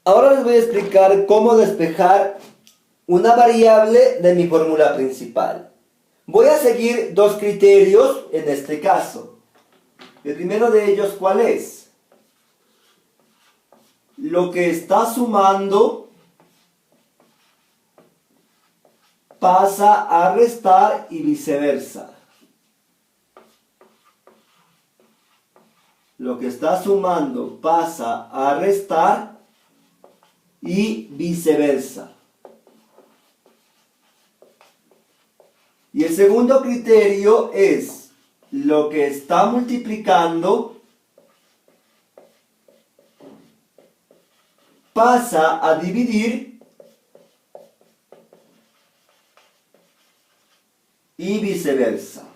Ahora les voy a explicar cómo despejar una variable de mi fórmula principal. Voy a seguir dos criterios en este caso. El primero de ellos, ¿cuál es? Lo que está sumando pasa a restar y viceversa. Lo que está sumando pasa a restar y viceversa. Y el segundo criterio es lo que está multiplicando pasa a dividir y viceversa.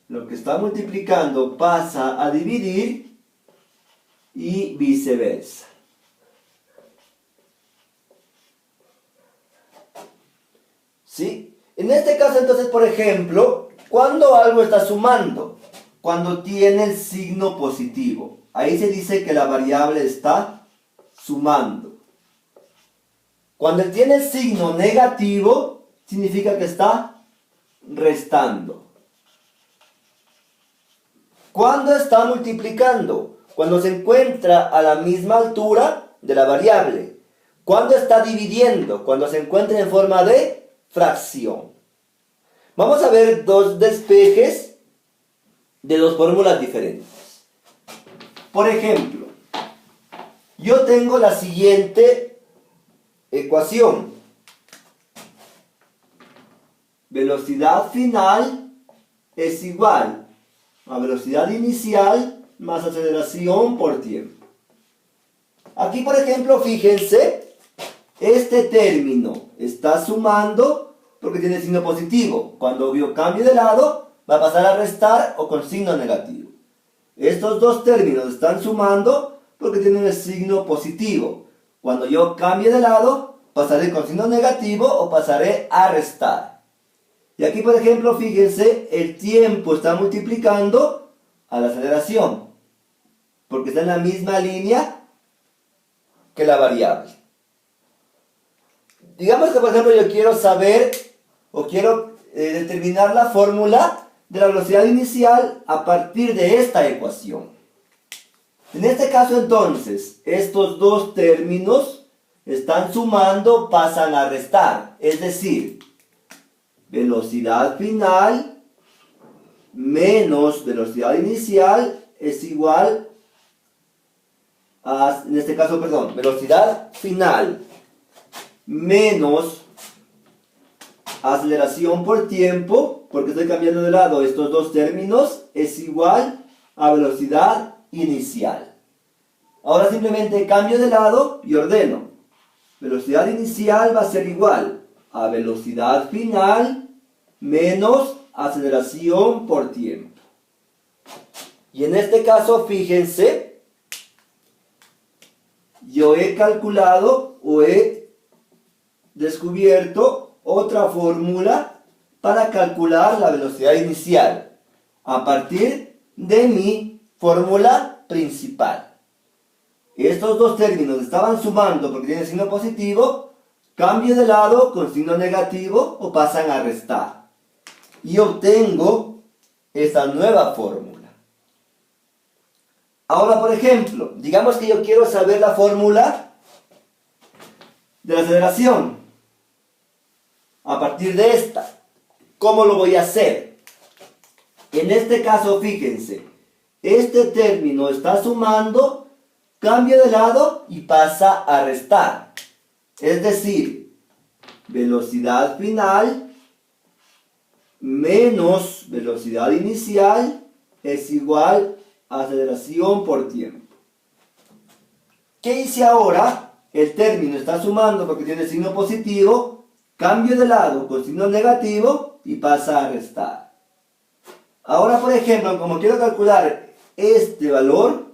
Lo que está multiplicando pasa a dividir y viceversa. ¿Sí? En este caso, entonces, por ejemplo, cuando algo está sumando, cuando tiene el signo positivo, ahí se dice que la variable está sumando. Cuando tiene el signo negativo, significa que está restando. ¿Cuándo está multiplicando? Cuando se encuentra a la misma altura de la variable. ¿Cuándo está dividiendo? Cuando se encuentra en forma de fracción. Vamos a ver dos despejes de dos fórmulas diferentes. Por ejemplo, yo tengo la siguiente ecuación. Velocidad final es igual a velocidad inicial más aceleración por tiempo. Aquí, por ejemplo, fíjense, este término está sumando porque tiene signo positivo. Cuando yo cambie de lado, va a pasar a restar o con signo negativo. Estos dos términos están sumando porque tienen el signo positivo. Cuando yo cambie de lado, pasaré con signo negativo o pasaré a restar. Y aquí, por ejemplo, fíjense, el tiempo está multiplicando a la aceleración, porque está en la misma línea que la variable. Digamos que, por ejemplo, yo quiero saber o quiero determinar la fórmula de la velocidad inicial a partir de esta ecuación. En este caso, entonces, estos dos términos están sumando, pasan a restar, es decir, velocidad final menos velocidad inicial es igual a, en este caso, velocidad final menos aceleración por tiempo, porque estoy cambiando de lado estos dos términos, es igual a velocidad inicial. Ahora simplemente cambio de lado y ordeno. Velocidad inicial va a ser igual a velocidad final menos aceleración por tiempo. Y en este caso, fíjense, yo he calculado o he descubierto otra fórmula para calcular la velocidad inicial a partir de mi fórmula principal. Estos dos términos estaban sumando porque tienen signo positivo, cambio de lado con signo negativo o pasan a restar. Y obtengo esta nueva fórmula. Ahora, por ejemplo, digamos que yo quiero saber la fórmula de la aceleración a partir de esta. ¿Cómo lo voy a hacer? En este caso, fíjense, este término está sumando, cambio de lado y pasa a restar. Es decir, velocidad final menos velocidad inicial es igual a aceleración por tiempo. ¿Qué hice ahora? El término está sumando porque tiene signo positivo, cambio de lado con signo negativo y pasa a restar. Ahora, por ejemplo, como quiero calcular este valor,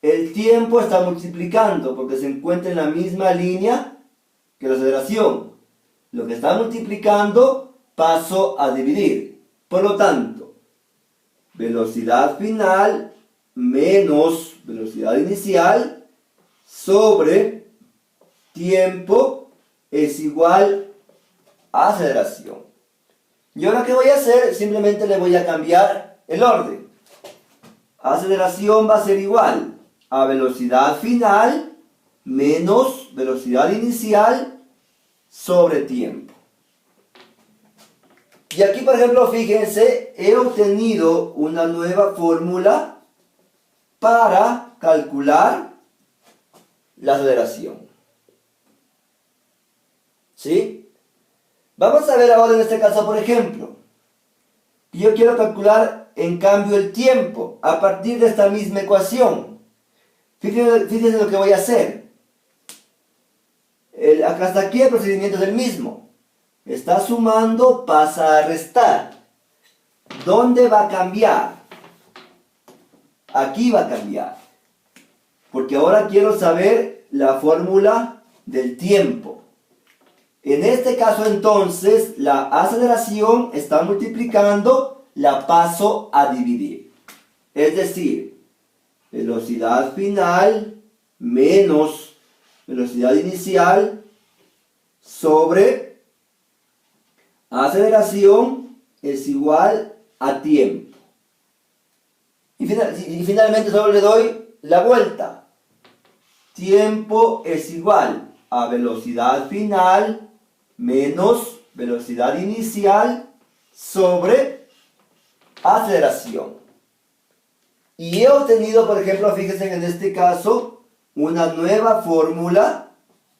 el tiempo está multiplicando porque se encuentra en la misma línea que la aceleración. Lo que está multiplicando paso a dividir. Por lo tanto, velocidad final menos velocidad inicial sobre tiempo es igual a aceleración. Y ahora, ¿qué voy a hacer? Simplemente le voy a cambiar el orden. Aceleración va a ser igual a velocidad final menos velocidad inicial sobre tiempo. Y aquí, por ejemplo, fíjense, he obtenido una nueva fórmula para calcular la aceleración. ¿Sí? Vamos a ver ahora en este caso, por ejemplo, yo quiero calcular en cambio el tiempo a partir de esta misma ecuación. Fíjense lo que voy a hacer. Hasta aquí el procedimiento es el mismo. Está sumando, pasa a restar. ¿Dónde va a cambiar? Aquí va a cambiar. Porque ahora quiero saber la fórmula del tiempo. En este caso entonces, la aceleración está multiplicando, la paso a dividir. Es decir, velocidad final menos velocidad inicial sobre aceleración es igual a tiempo. Y finalmente solo le doy la vuelta. Tiempo es igual a velocidad final menos velocidad inicial sobre aceleración. Y he obtenido, por ejemplo, fíjense en este caso, una nueva fórmula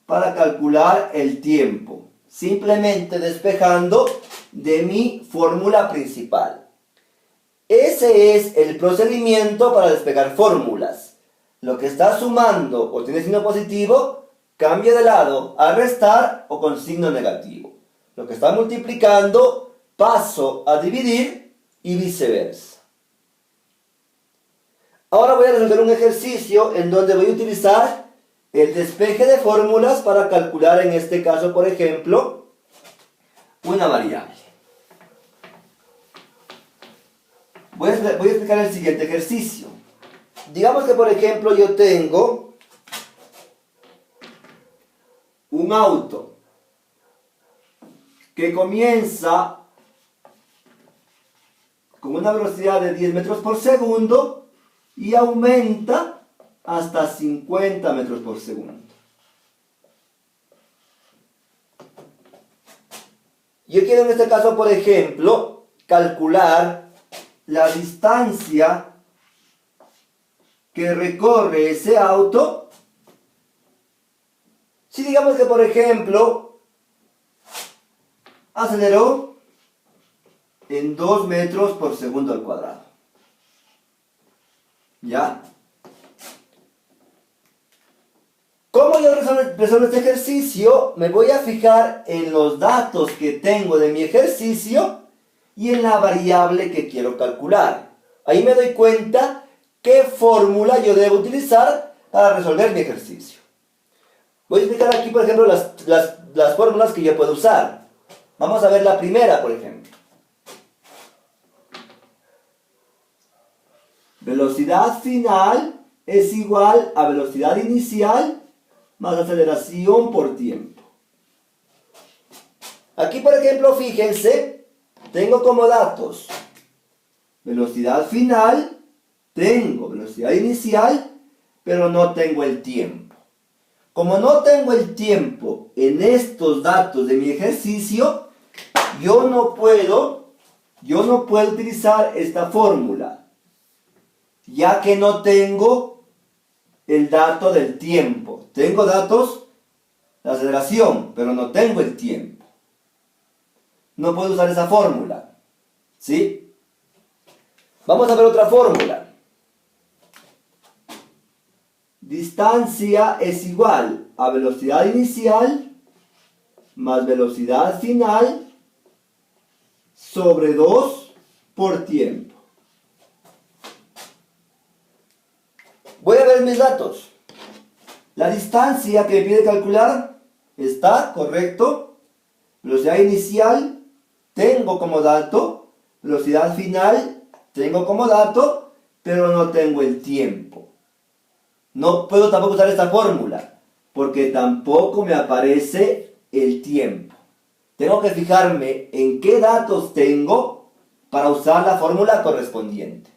para calcular el tiempo. Simplemente despejando de mi fórmula principal. Ese es el procedimiento para despejar fórmulas. Lo que está sumando o tiene signo positivo, cambia de lado a restar o con signo negativo. Lo que está multiplicando, paso a dividir y viceversa. Ahora voy a resolver un ejercicio en donde voy a utilizar el despeje de fórmulas para calcular, en este caso, por ejemplo, una variable. Voy a explicar el siguiente ejercicio. Digamos que, por ejemplo, yo tengo un auto que comienza con una velocidad de 10 metros por segundo y aumenta hasta 50 metros por segundo. Yo quiero en este caso, por ejemplo, calcular la distancia que recorre ese auto. Si digamos que, por ejemplo, aceleró en 2 metros por segundo al cuadrado. ¿Ya? ¿Cómo yo resuelvo este ejercicio? Me voy a fijar en los datos que tengo de mi ejercicio y en la variable que quiero calcular. Ahí me doy cuenta qué fórmula yo debo utilizar para resolver mi ejercicio. Voy a explicar aquí, por ejemplo, las fórmulas que yo puedo usar. Vamos a ver la primera, por ejemplo. Velocidad final es igual a velocidad inicial más aceleración por tiempo. Aquí, por ejemplo, fíjense, tengo como datos velocidad final, tengo velocidad inicial, pero no tengo el tiempo. Como no tengo el tiempo en estos datos de mi ejercicio, yo no puedo utilizar esta fórmula, ya que no tengo el dato del tiempo. Tengo datos de aceleración, pero no tengo el tiempo. No puedo usar esa fórmula. ¿Sí? Vamos a ver otra fórmula. Distancia es igual a velocidad inicial más velocidad final sobre 2 por tiempo. Voy a ver mis datos. La distancia que me pide calcular está correcto. Velocidad inicial tengo como dato. Velocidad final tengo como dato. pero no tengo el tiempo. No puedo tampoco usar esta fórmula, porque tampoco me aparece el tiempo. Tengo que fijarme en qué datos tengo para usar la fórmula correspondiente.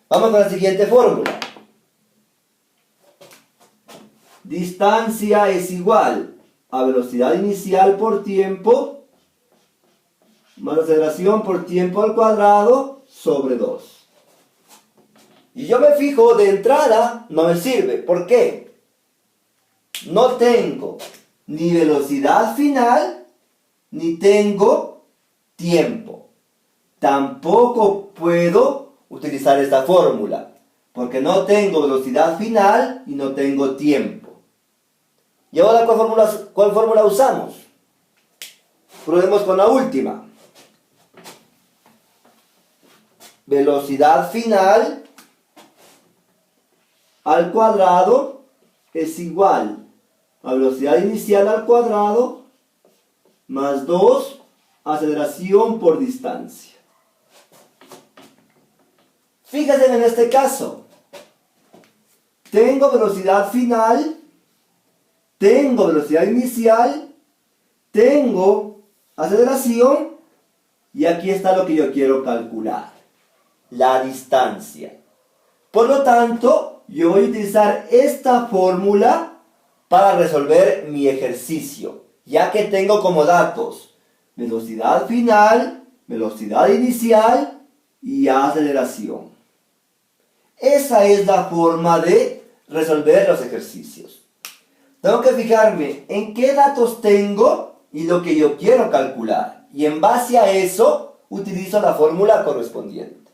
Vamos con la siguiente fórmula. Distancia es igual a velocidad inicial por tiempo más aceleración por tiempo al cuadrado sobre 2. Y yo me fijo, de entrada no me sirve. ¿Por qué? No tengo ni velocidad final, ni tengo tiempo. Tampoco puedo utilizar esta fórmula, porque no tengo velocidad final y no tengo tiempo. ¿Y ahora cuál fórmula usamos? Probemos con la última. Velocidad final al cuadrado es igual a velocidad inicial al cuadrado más 2 aceleración por distancia. Fíjense en este caso. Tengo velocidad final, tengo velocidad inicial, tengo aceleración y aquí está lo que yo quiero calcular. La distancia. Por lo tanto, yo voy a utilizar esta fórmula para resolver mi ejercicio, ya que tengo como datos velocidad final, velocidad inicial y aceleración. Esa es la forma de resolver los ejercicios. Tengo que fijarme en qué datos tengo y lo que yo quiero calcular. Y en base a eso, utilizo la fórmula correspondiente.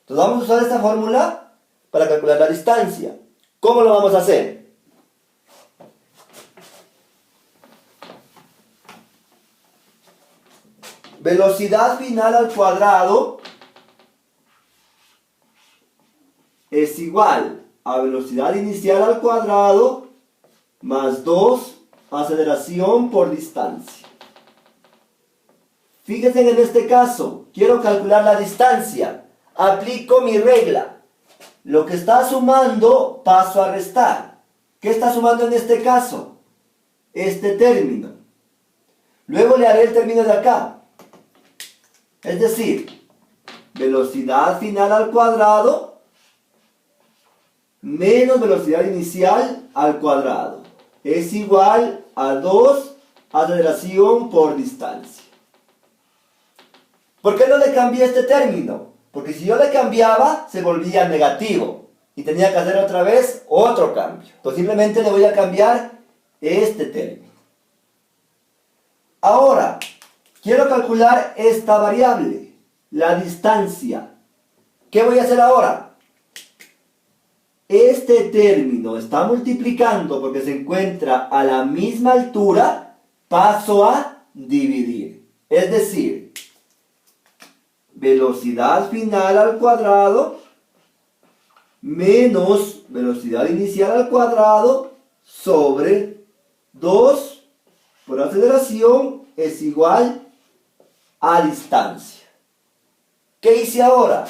Entonces vamos a usar esta fórmula para calcular la distancia. ¿Cómo lo vamos a hacer? Velocidad final al cuadrado es igual a velocidad inicial al cuadrado más 2 aceleración por distancia. Fíjense en este caso, quiero calcular la distancia. Aplico mi regla. Lo que está sumando, paso a restar. ¿Qué está sumando en este caso? Este término. Luego le haré el término de acá. Es decir, velocidad final al cuadrado menos velocidad inicial al cuadrado es igual a 2 aceleración por distancia. ¿Por qué no le cambié este término? Porque si yo le cambiaba, se volvía negativo. Y tenía que hacer otra vez otro cambio. Entonces simplemente le voy a cambiar este término. Ahora, quiero calcular esta variable, la distancia. ¿Qué voy a hacer ahora? Este término está multiplicando porque se encuentra a la misma altura, paso a dividir. Es decir, velocidad final al cuadrado menos velocidad inicial al cuadrado sobre 2 por aceleración es igual a distancia. ¿Qué hice ahora?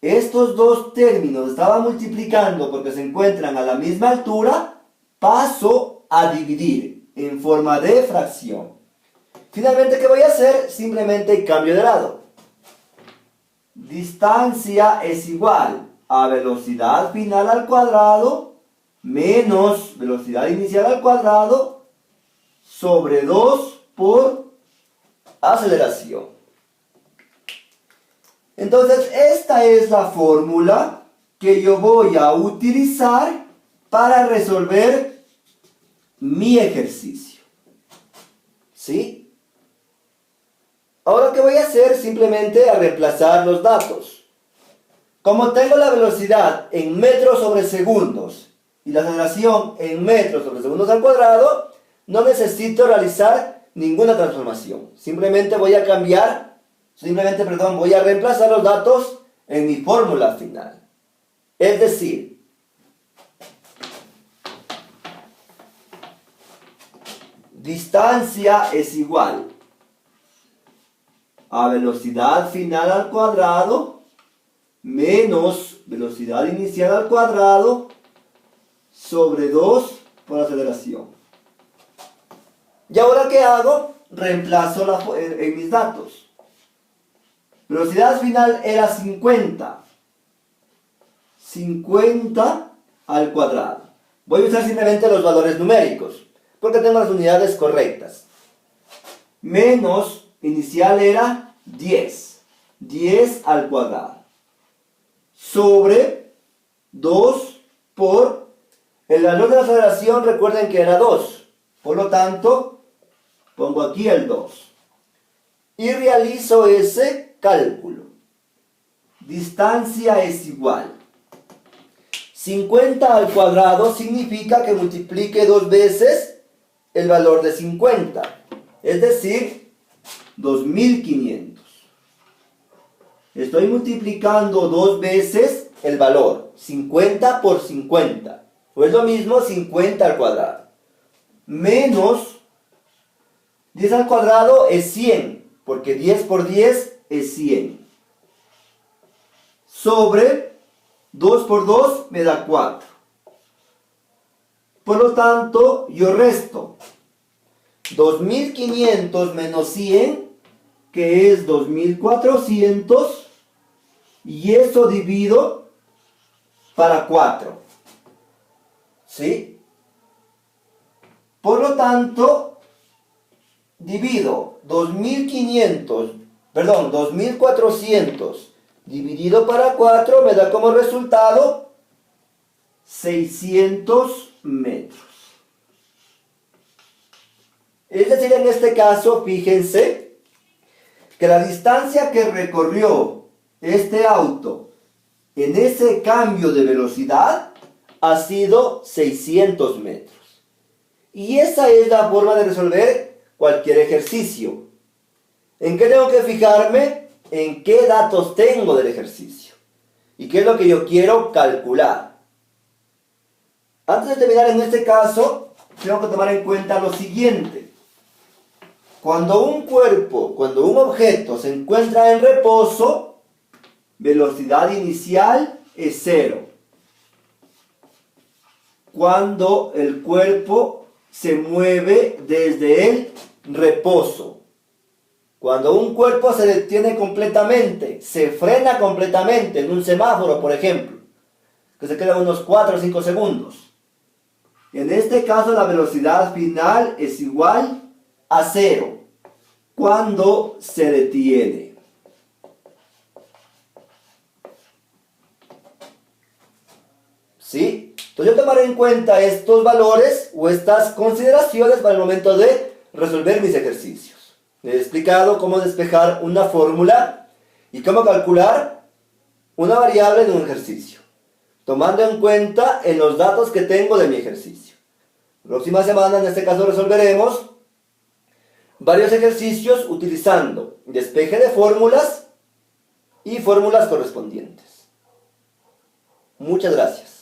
Estos dos términos estaban multiplicando porque se encuentran a la misma altura, paso a dividir en forma de fracción. Finalmente, ¿qué voy a hacer? Simplemente cambio de lado. Distancia es igual a velocidad final al cuadrado menos velocidad inicial al cuadrado sobre 2 por aceleración. Entonces, esta es la fórmula que yo voy a utilizar para resolver mi ejercicio. ¿Sí? Ahora, ¿qué voy a hacer? Simplemente a reemplazar los datos. Como tengo la velocidad en metros sobre segundos y la aceleración en metros sobre segundos al cuadrado, no necesito realizar ninguna transformación. Simplemente voy a reemplazar los datos en mi fórmula final. Es decir, distancia es igual a velocidad final al cuadrado menos velocidad inicial al cuadrado sobre 2 por aceleración. ¿Y ahora qué hago? Reemplazo en mis datos. Velocidad final era 50. 50 al cuadrado. Voy a usar simplemente los valores numéricos, porque tengo las unidades correctas. Menos, inicial era 10. 10 al cuadrado. Sobre 2 por el valor de la aceleración, recuerden que era 2. Por lo tanto, pongo aquí el 2. Y realizo ese cálculo. Distancia es igual. 50 al cuadrado significa que multiplique 2 veces el valor de 50. Es decir, 2500. Estoy multiplicando 2 veces el valor. 50 por 50. O es lo mismo 50 al cuadrado. Menos 10 al cuadrado es 100. Porque 10 por 10 es 100. Sobre 2 por 2 me da 4. Por lo tanto, yo resto 2500 menos 100, que es 2400, y eso divido para 4. ¿Sí? Por lo tanto, divido 2400 dividido para 4 me da como resultado 600 metros. Es decir, en este caso, fíjense que la distancia que recorrió este auto en ese cambio de velocidad ha sido 600 metros. Y esa es la forma de resolver cualquier ejercicio. ¿En qué tengo que fijarme? En qué datos tengo del ejercicio. ¿Y qué es lo que yo quiero calcular? Antes de terminar en este caso, tengo que tomar en cuenta lo siguiente. Cuando un objeto se encuentra en reposo, velocidad inicial es 0. Cuando el cuerpo se mueve desde el reposo. Cuando un cuerpo se detiene completamente, se frena completamente en un semáforo, por ejemplo, que se quedan unos 4 o 5 segundos. En este caso la velocidad final es igual a 0 cuando se detiene. ¿Sí? Entonces yo tomaré en cuenta estos valores o estas consideraciones para el momento de resolver mis ejercicios. Les he explicado cómo despejar una fórmula y cómo calcular una variable de un ejercicio, tomando en cuenta en los datos que tengo de mi ejercicio. La próxima semana, en este caso, resolveremos varios ejercicios utilizando despeje de fórmulas y fórmulas correspondientes. Muchas gracias.